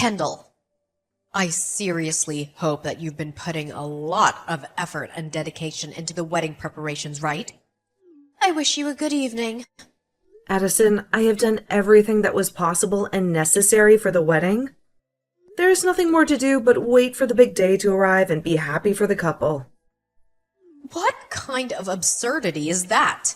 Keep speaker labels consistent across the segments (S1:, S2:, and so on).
S1: Kendall, I seriously hope that you've been putting a lot of effort and dedication into the wedding preparations, right? I wish you a good evening.
S2: Addison, I have done everything that was possible and necessary for the wedding. There's nothing more to do but wait for the big day to arrive and be happy for the couple.
S1: What kind of absurdity is that?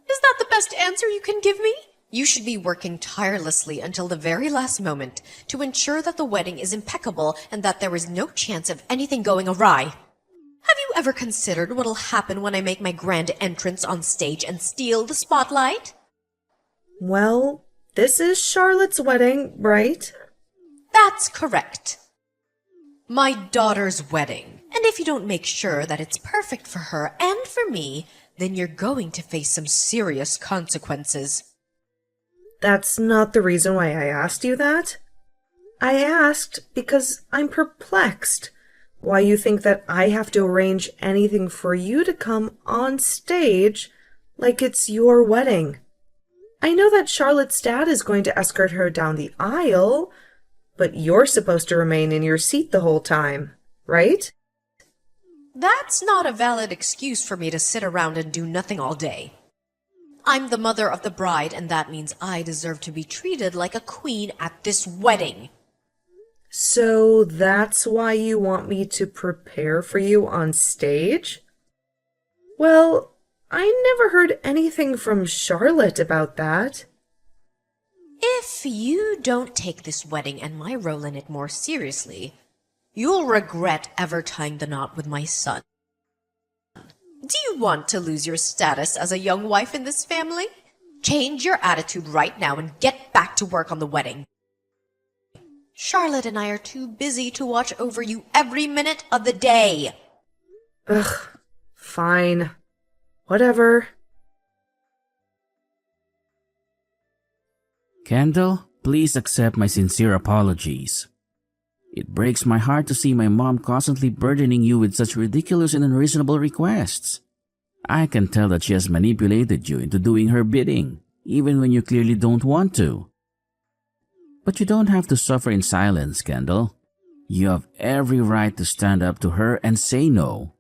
S1: Is that the best answer you can give me? You should be working tirelessly until the very last moment to ensure that the wedding is impeccable and that there is no chance of anything going awry. Have you ever considered what'll happen when I make my grand entrance on stage and steal the spotlight?
S2: Well, this is Charlotte's wedding, right?
S1: That's correct. My daughter's wedding. And if you don't make sure that it's perfect for her and for me, then you're going to face some serious consequences.
S2: That's not the reason why I asked you that. I asked because I'm perplexed why you think that I have to arrange anything for you to come on stage like it's your wedding. I know that Charlotte's dad is going to escort her down the aisle, but you're supposed to remain in your seat the whole time, right?
S1: That's not a valid excuse for me to sit around and do nothing all day. I'm the mother of the bride, and that means I deserve to be treated like a queen at this wedding.
S2: So that's why you want me to prepare for you on stage? Well, I never heard anything from Charlotte about that.
S1: If you don't take this wedding and my role in it more seriously, you'll regret ever tying the knot with my son. Do you want to lose your status as a young wife in this family? Change your attitude right now and get back to work on the wedding. Charlotte and I are too busy to watch over you every minute of the day.
S2: Ugh, fine. Whatever.
S3: Kendall, please accept my sincere apologies. It breaks my heart to see my mom constantly burdening you with such ridiculous and unreasonable requests. I can tell that she has manipulated you into doing her bidding, even when you clearly don't want to. But you don't have to suffer in silence, Kendall. You have every right to stand up to her and say no.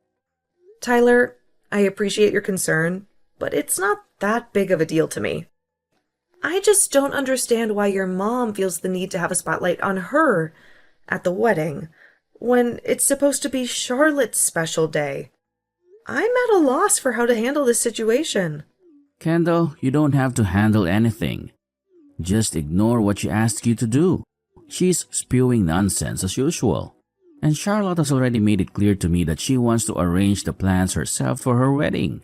S2: Tyler, I appreciate your concern, but it's not that big of a deal to me. I just don't understand why your mom feels the need to have a spotlight on her at the wedding, when it's supposed to be Charlotte's special day. I'm at a loss for how to handle this situation.
S3: Kendall, you don't have to handle anything. Just ignore what she asks you to do. She's spewing nonsense as usual. And Charlotte has already made it clear to me that she wants to arrange the plans herself for her wedding.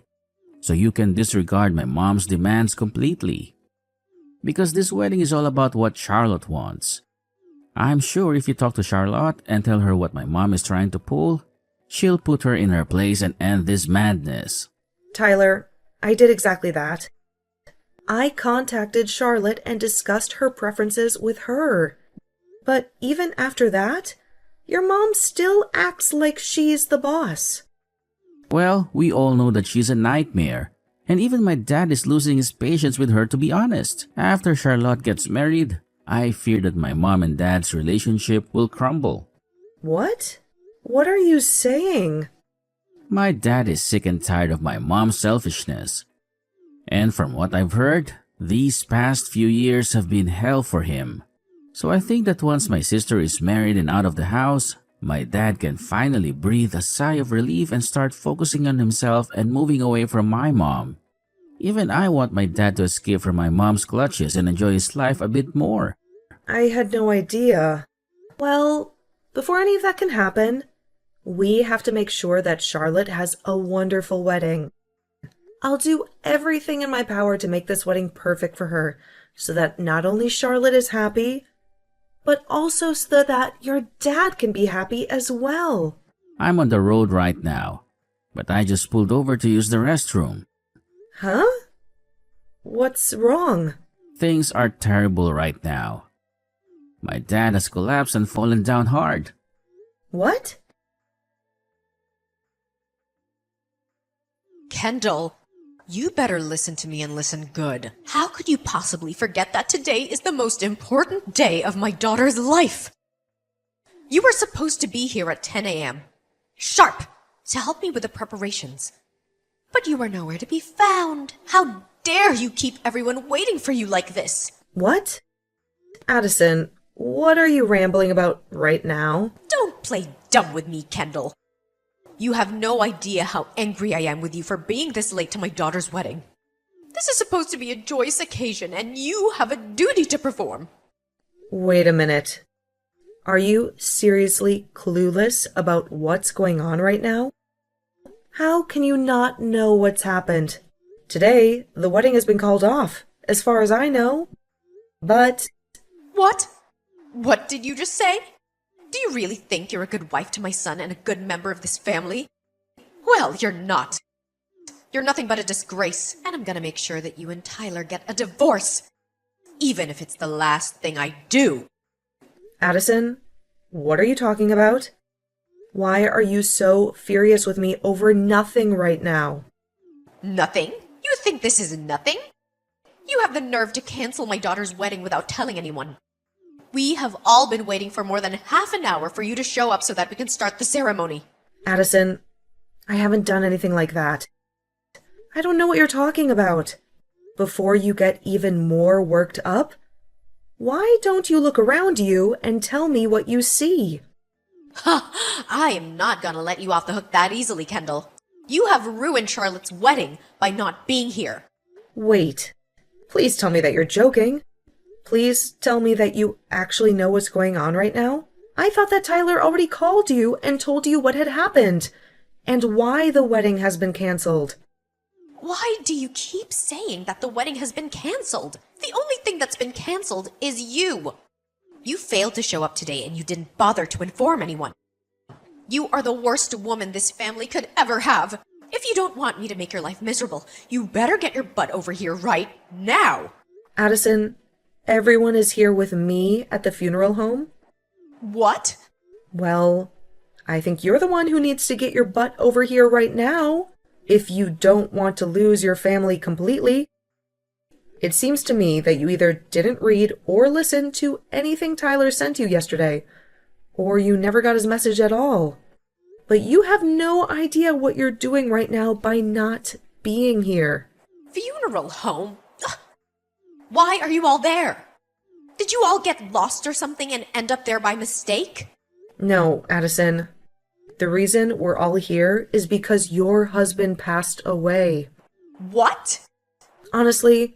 S3: So you can disregard my mom's demands completely. Because this wedding is all about what Charlotte wants. I'm sure if you talk to Charlotte and tell her what my mom is trying to pull, she'll put her in her place and end this madness.
S2: Tyler, I did exactly that. I contacted Charlotte and discussed her preferences with her. But even after that, your mom still acts like she's the boss.
S3: Well, we all know that she's a nightmare. And even my dad is losing his patience with her, to be honest. After Charlotte gets married, I fear that my mom and dad's relationship will crumble.
S2: What? What are you saying?
S3: My dad is sick and tired of my mom's selfishness. And from what I've heard, these past few years have been hell for him. So I think that once my sister is married and out of the house, my dad can finally breathe a sigh of relief and start focusing on himself and moving away from my mom. Even I want my dad to escape from my mom's clutches and enjoy his life a bit more.
S2: I had no idea. Well, before any of that can happen, we have to make sure that Charlotte has a wonderful wedding. I'll do everything in my power to make this wedding perfect for her, so that not only Charlotte is happy, but also so that your dad can be happy as well.
S3: I'm on the road right now, but I just pulled over to use the restroom.
S2: Huh? What's wrong?
S3: Things are terrible right now. My dad has collapsed and fallen down hard.
S2: What?
S1: Kendall, You better listen to me and listen good. How could you possibly forget that today is the most important day of my daughter's life? You were supposed to be here at 10 a.m. sharp to help me with the preparations. But you are nowhere to be found. How dare you keep everyone waiting for you like this?
S2: What? Addison, what are you rambling about right now?
S1: Don't play dumb with me, Kendall. You have no idea how angry I am with you for being this late to my daughter's wedding. This is supposed to be a joyous occasion, and you have a duty to perform.
S2: Wait a minute. Are you seriously clueless about what's going on right now? How can you not know what's happened? Today, the wedding has been called off, as far as I know. But...
S1: What? What did you just say? Do you really think you're a good wife to my son and a good member of this family? Well, you're not. You're nothing but a disgrace, and I'm gonna make sure that you and Tyler get a divorce, even if it's the last thing I do.
S2: Addison, what are you talking about? Why are you so furious with me over nothing right now?
S1: Nothing? You think this is nothing? You have the nerve to cancel my daughter's wedding without telling anyone. We have all been waiting for more than half an hour for you to show up so that we can start the ceremony.
S2: Addison, I haven't done anything like that. I don't know what you're talking about. Before you get even more worked up, why don't you look around you and tell me what you see?
S1: Ha! I am not gonna let you off the hook that easily, Kendall. You have ruined Charlotte's wedding by not being here.
S2: Wait. Please tell me that you're joking. Please tell me that you actually know what's going on right now. I thought that Tyler already called you and told you what had happened and why the wedding has been canceled.
S1: Why do you keep saying that the wedding has been canceled? The only thing that's been canceled is you. You failed to show up today and you didn't bother to inform anyone. You are the worst woman this family could ever have. If you don't want me to make your life miserable, you better get your butt over here right now.
S2: Addison, everyone is here with me at the funeral home?
S1: What?
S2: Well, I think you're the one who needs to get your butt over here right now, if you don't want to lose your family completely. It seems to me that you either didn't read or listen to anything Tyler sent you yesterday, or you never got his message at all. But you have no idea what you're doing right now by not being here.
S1: Funeral home? Ugh. Why are you all there? Did you all get lost or something and end up there by mistake?
S2: No, Addison. The reason we're all here is because your husband passed away.
S1: What?
S2: Honestly,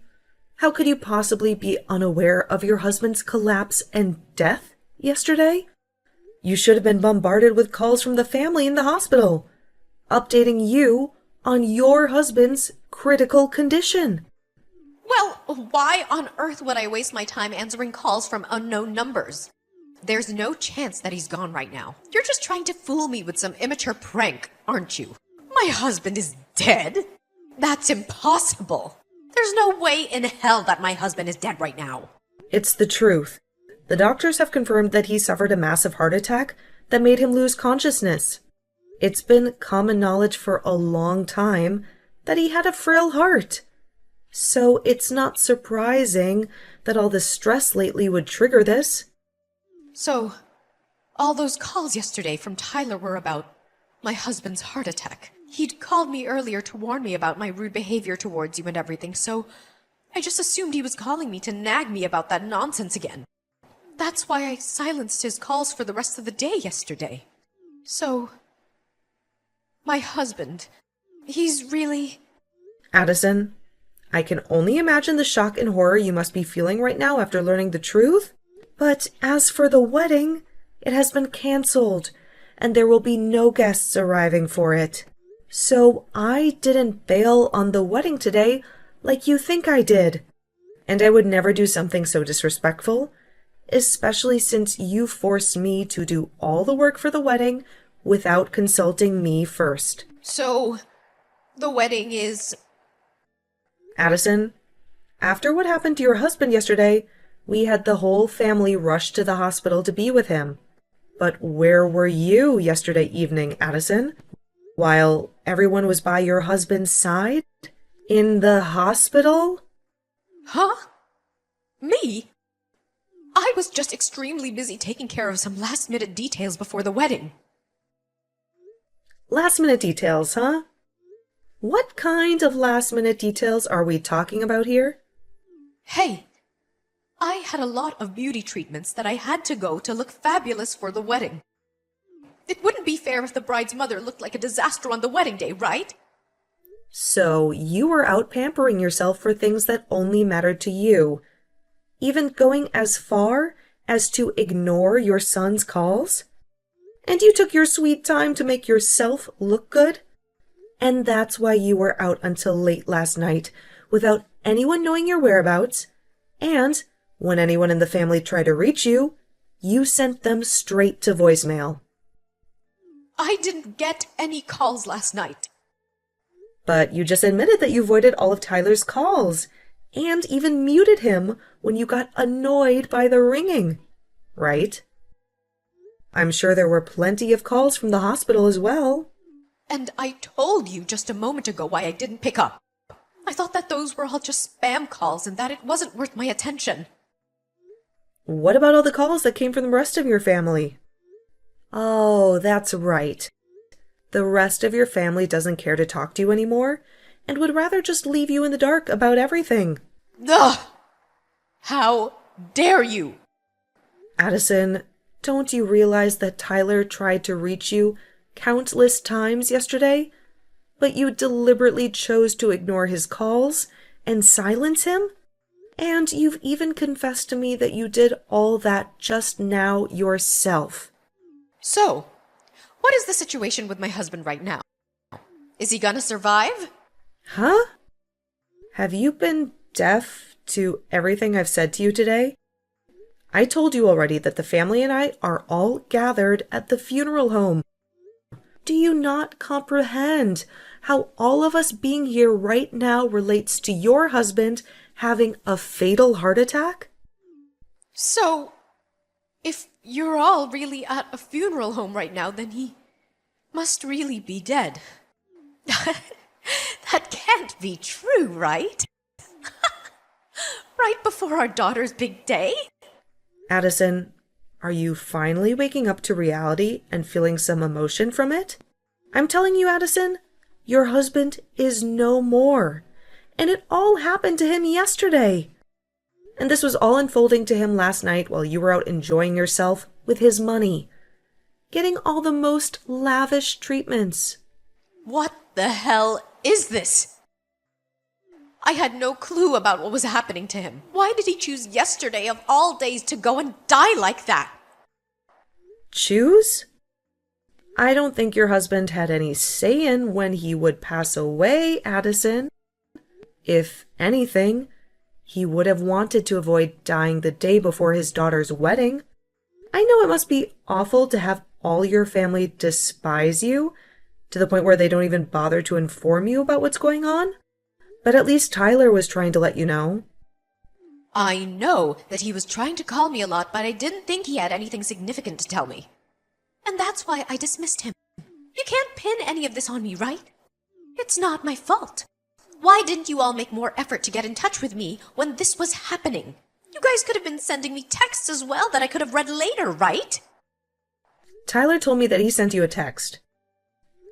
S2: how could you possibly be unaware of your husband's collapse and death yesterday? You should have been bombarded with calls from the family in the hospital, updating you on your husband's critical condition.
S1: Well, why on earth would I waste my time answering calls from unknown numbers? There's no chance that he's gone right now. You're just trying to fool me with some immature prank, aren't you? My husband is dead? That's impossible. There's no way in hell that my husband is dead right now.
S2: It's the truth. The doctors have confirmed that he suffered a massive heart attack that made him lose consciousness. It's been common knowledge for a long time that he had a frail heart. So it's not surprising that all this stress lately would trigger this.
S1: So, all those calls yesterday from Tyler were about my husband's heart attack. He'd called me earlier to warn me about my rude behavior towards you and everything, so I just assumed he was calling me to nag me about that nonsense again. That's why I silenced his calls for the rest of the day yesterday. So, my husband, he's really...
S2: Addison, I can only imagine the shock and horror you must be feeling right now after learning the truth. But as for the wedding, it has been canceled, and there will be no guests arriving for it. So I didn't bail on the wedding today like you think I did. And I would never do something so disrespectful, especially since you forced me to do all the work for the wedding without consulting me first.
S1: So, the wedding is...
S2: Addison, after what happened to your husband yesterday, we had the whole family rush to the hospital to be with him. But where were you yesterday evening, Addison? While everyone was by your husband's side? In the hospital?
S1: Huh? Me? I was just extremely busy taking care of some last-minute details before the wedding.
S2: Last-minute details, huh? What kind of last-minute details are we talking about here?
S1: Hey, I had a lot of beauty treatments that I had to go to look fabulous for the wedding. It wouldn't be fair if the bride's mother looked like a disaster on the wedding day, right?
S2: So you were out pampering yourself for things that only mattered to you, even going as far as to ignore your son's calls? And you took your sweet time to make yourself look good? And that's why you were out until late last night without anyone knowing your whereabouts. And when anyone in the family tried to reach you, you sent them straight to voicemail.
S1: I didn't get any calls last night.
S2: But you just admitted that you avoided all of Tyler's calls and even muted him when you got annoyed by the ringing, right? I'm sure there were plenty of calls from the hospital as well.
S1: And I told you just a moment ago why I didn't pick up. I thought that those were all just spam calls and that it wasn't worth my attention.
S2: What about all the calls that came from the rest of your family? Oh, that's right. The rest of your family doesn't care to talk to you anymore and would rather just leave you in the dark about everything.
S1: Ugh! How dare you?
S2: Addison, don't you realize that Tyler tried to reach you countless times yesterday, but you deliberately chose to ignore his calls and silence him? And you've even confessed to me that you did all that just now yourself.
S1: So, what is the situation with my husband right now? Is he gonna survive?
S2: Huh? Have you been deaf to everything I've said to you today? I told you already that the family and I are all gathered at the funeral home. Do you not comprehend how all of us being here right now relates to your husband having a fatal heart attack?
S1: So, if you're all really at a funeral home right now, then he must really be dead. That can't be true, right? Right before our daughter's big day?
S2: Addison, are you finally waking up to reality and feeling some emotion from it? I'm telling you, Addison, your husband is no more. And it all happened to him yesterday. And this was all unfolding to him last night while you were out enjoying yourself with his money, getting all the most lavish treatments.
S1: What the hell is this? I had no clue about what was happening to him. Why did he choose yesterday of all days to go and die like that?
S2: Choose? I don't think your husband had any say in when he would pass away, Addison. If anything, he would have wanted to avoid dying the day before his daughter's wedding. I know it must be awful to have all your family despise you, to the point where they don't even bother to inform you about what's going on. But at least Tyler was trying to let you know.
S1: I know that he was trying to call me a lot, but I didn't think he had anything significant to tell me. And that's why I dismissed him. You can't pin any of this on me, right? It's not my fault. Why didn't you all make more effort to get in touch with me when this was happening? You guys could have been sending me texts as well that I could have read later, right?
S2: Tyler told me that he sent you a text.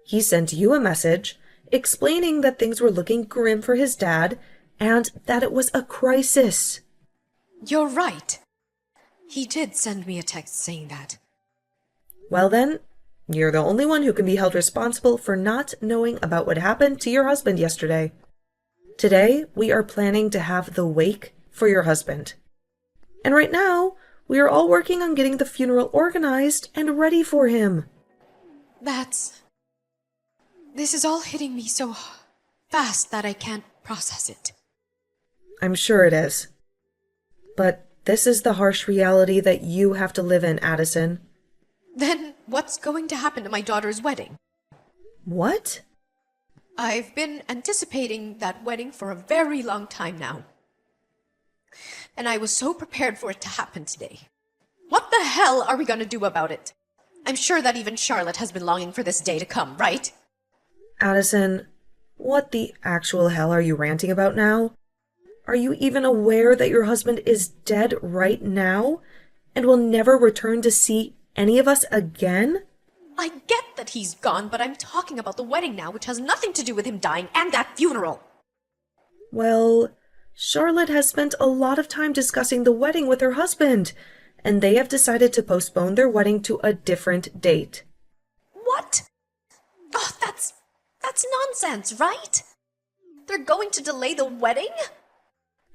S2: He sent you a message explaining that things were looking grim for his dad and that it was a crisis.
S1: You're right. He did send me a text saying that.
S2: Well then, you're the only one who can be held responsible for not knowing about what happened to your husband yesterday. Today, we are planning to have the wake for your husband. And right now, we are all working on getting the funeral organized and ready for him.
S1: This is all hitting me so fast that I can't process it.
S2: I'm sure it is. But this is the harsh reality that you have to live in, Addison.
S1: Then what's going to happen to my daughter's wedding?
S2: What?
S1: I've been anticipating that wedding for a very long time now. And I was so prepared for it to happen today. What the hell are we going to do about it? I'm sure that even Charlotte has been longing for this day to come, right?
S2: Addison, What the actual hell are you ranting about now? Are you even aware that your husband is dead right now and will never return to see any of us again?
S1: I get that he's gone, but I'm talking about the wedding now, which has nothing to do with him dying and that funeral.
S2: Well, Charlotte has spent a lot of time discussing the wedding with her husband, and they have decided to postpone their wedding to a different date.
S1: What? Oh, that's nonsense, right? They're going to delay the wedding?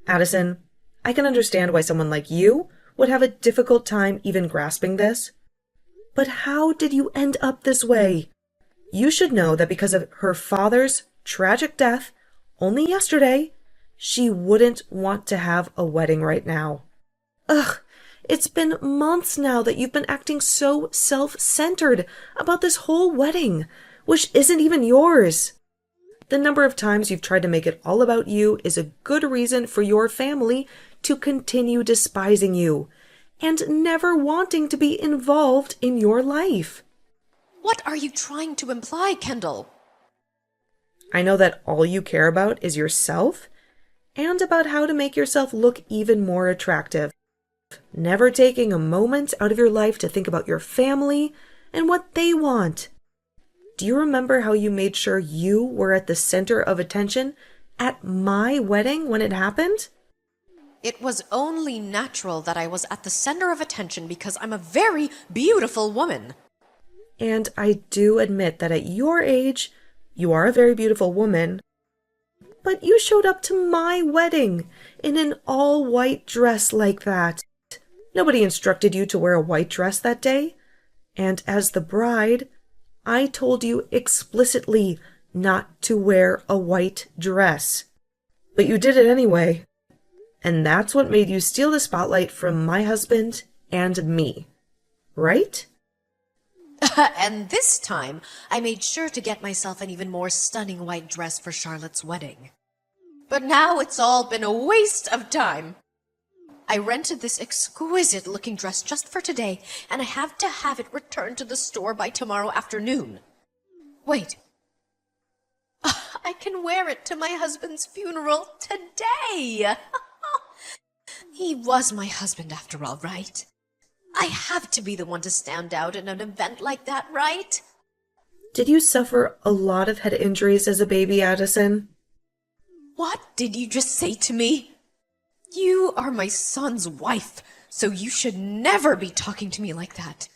S2: Addison, I can understand why someone like you would have a difficult time even grasping this. But how did you end up this way? You should know that because of her father's tragic death only yesterday, she wouldn't want to have a wedding right now. Ugh, it's been months now that you've been acting so self-centered about this whole wedding, which isn't even yours. The number of times you've tried to make it all about you is a good reason for your family to continue despising you and never wanting to be involved in your life.
S1: What are you trying to imply, Kendall?
S2: I know that all you care about is yourself and about how to make yourself look even more attractive, never taking a moment out of your life to think about your family and what they want. Do you remember how you made sure you were at the center of attention at my wedding when it happened?
S1: It was only natural that I was at the center of attention because I'm a very beautiful woman.
S2: And I do admit that at your age, you are a very beautiful woman. But you showed up to my wedding in an all-white dress like that. Nobody instructed you to wear a white dress that day. And as the bride, I told you explicitly not to wear a white dress. But you did it anyway. And that's what made you steal the spotlight from my husband and me. Right?
S1: And this time, I made sure to get myself an even more stunning white dress for Charlotte's wedding. But now it's all been a waste of time. I rented this exquisite-looking dress just for today, and I have to have it returned to the store by tomorrow afternoon. Wait. I can wear it to my husband's funeral today! He was my husband after all, right? I have to be the one to stand out in an event like that, right?
S2: Did you suffer a lot of head injuries as a baby, Addison?
S1: What did you just say to me? You are my son's wife, so you should never be talking to me like that.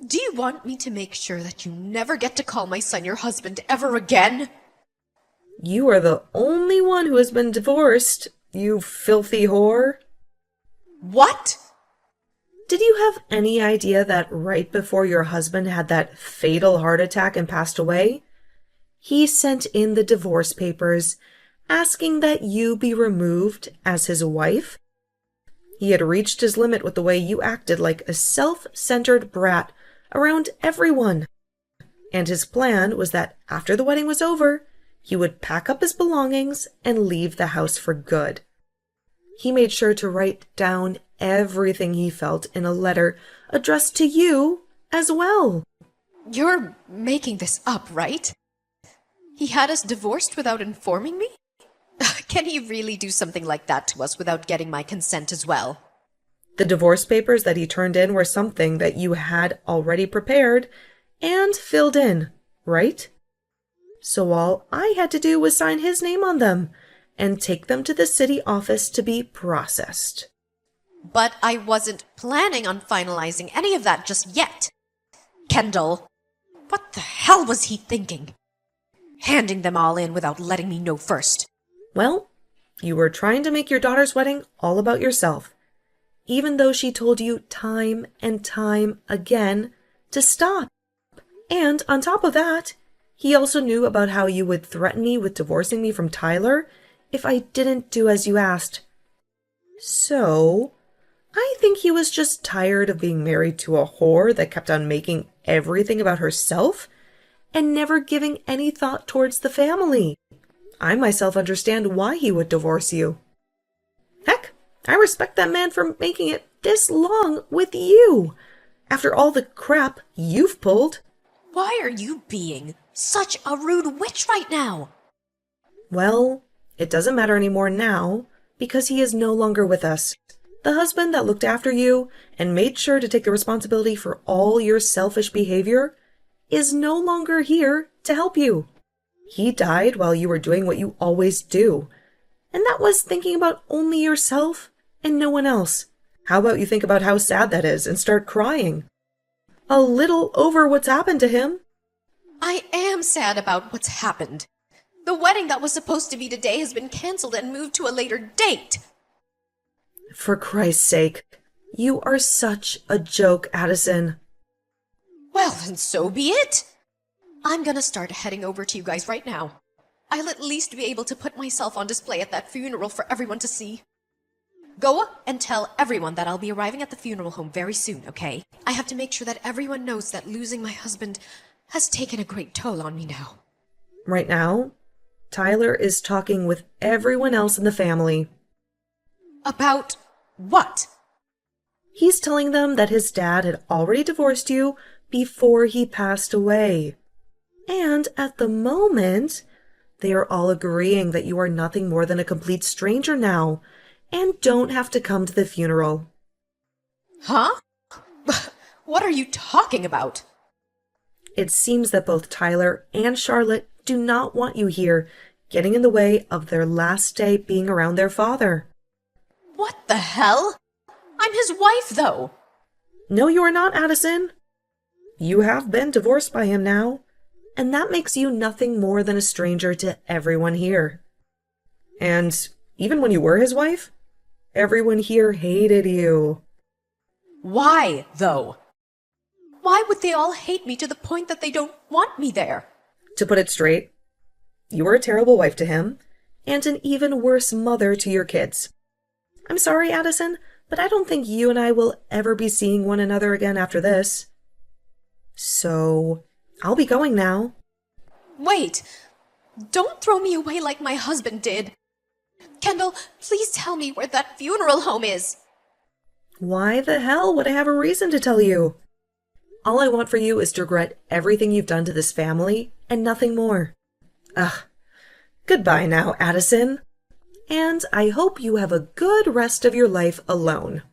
S1: Do you want me to make sure that you never get to call my son your husband ever again?
S2: You are the only one who has been divorced, you filthy whore.
S1: What?
S2: Did you have any idea that right before your husband had that fatal heart attack and passed away, he sent in the divorce papers asking that you be removed as his wife? He had reached his limit with the way you acted like a self-centered brat around everyone. And his plan was that after the wedding was over, he would pack up his belongings and leave the house for good. He made sure to write down everything he felt in a letter addressed to you as well.
S1: You're making this up, right? He had us divorced without informing me? Can he really do something like that to us without getting my consent as well?
S2: The divorce papers that he turned in were something that you had already prepared and filled in, right? So all I had to do was sign his name on them and take them to the city office to be processed.
S1: But I wasn't planning on finalizing any of that just yet. Kendall, what the hell was he thinking? Handing them all in without letting me know first.
S2: Well, you were trying to make your daughter's wedding all about yourself, even though she told you time and time again to stop. And on top of that, he also knew about how you would threaten me with divorcing me from Tyler if I didn't do as you asked. So, I think he was just tired of being married to a whore that kept on making everything about herself and never giving any thought towards the family. I myself understand why he would divorce you. Heck, I respect that man for making it this long with you, after all the crap you've pulled.
S1: Why are you being such a rude witch right now?
S2: Well, it doesn't matter anymore now, because he is no longer with us. The husband that looked after you and made sure to take the responsibility for all your selfish behavior is no longer here to help you. He died while you were doing what you always do, and that was thinking about only yourself and no one else. How about you think about how sad that is and start crying? A little over what's happened to him.
S1: I am sad about what's happened. The wedding that was supposed to be today has been cancelled and moved to a later date.
S2: For Christ's sake, you are such a joke, Addison.
S1: Well, then so be it. I'm gonna start heading over to you guys right now. I'll at least be able to put myself on display at that funeral for everyone to see. Go and tell everyone that I'll be arriving at the funeral home very soon, okay? I have to make sure that everyone knows that losing my husband has taken a great toll on me now.
S2: Right now, Tyler is talking with everyone else in the family.
S1: About what?
S2: He's telling them that his dad had already divorced you before he passed away. And at the moment, they are all agreeing that you are nothing more than a complete stranger now and don't have to come to the funeral.
S1: Huh? What are you talking about?
S2: It seems that both Tyler and Charlotte do not want you here, getting in the way of their last day being around their father.
S1: What the hell? I'm his wife, though.
S2: No, you are not, Addison. You have been divorced by him now, and that makes you nothing more than a stranger to everyone here. And even when you were his wife, everyone here hated you.
S1: Why, though? Why would they all hate me to the point that they don't want me there?
S2: To put it straight, you were a terrible wife to him, and an even worse mother to your kids. I'm sorry, Addison, but I don't think you and I will ever be seeing one another again after this. So, I'll be going now.
S1: Wait! Don't throw me away like my husband did. Kendall, please tell me where that funeral home is.
S2: Why the hell would I have a reason to tell you? All I want for you is to regret everything you've done to this family and nothing more. Ugh. Goodbye now, Addison. And I hope you have a good rest of your life alone.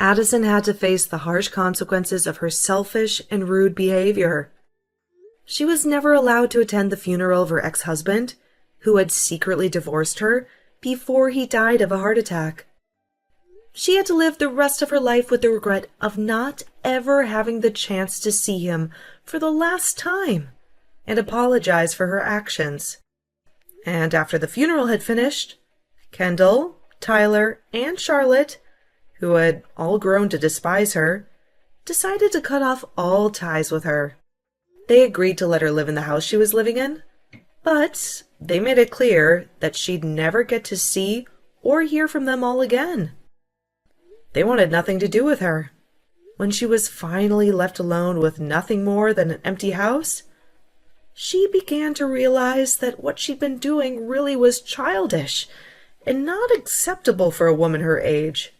S2: Addison had to face the harsh consequences of her selfish and rude behavior. She was never allowed to attend the funeral of her ex-husband, who had secretly divorced her before he died of a heart attack. She had to live the rest of her life with the regret of not ever having the chance to see him for the last time and apologize for her actions. And after the funeral had finished, Kendall, Tyler, and Charlotte, who had all grown to despise her, decided to cut off all ties with her. They agreed to let her live in the house she was living in, but they made it clear that she'd never get to see or hear from them all again. They wanted nothing to do with her. When she was finally left alone with nothing more than an empty house, she began to realize that what she'd been doing really was childish and not acceptable for a woman her age.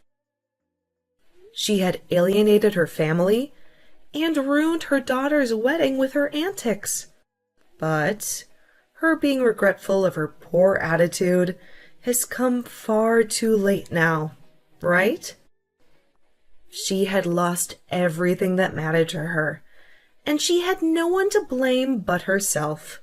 S2: She had alienated her family and ruined her daughter's wedding with her antics. But her being regretful of her poor attitude has come far too late now, right? She had lost everything that mattered to her, and she had no one to blame but herself.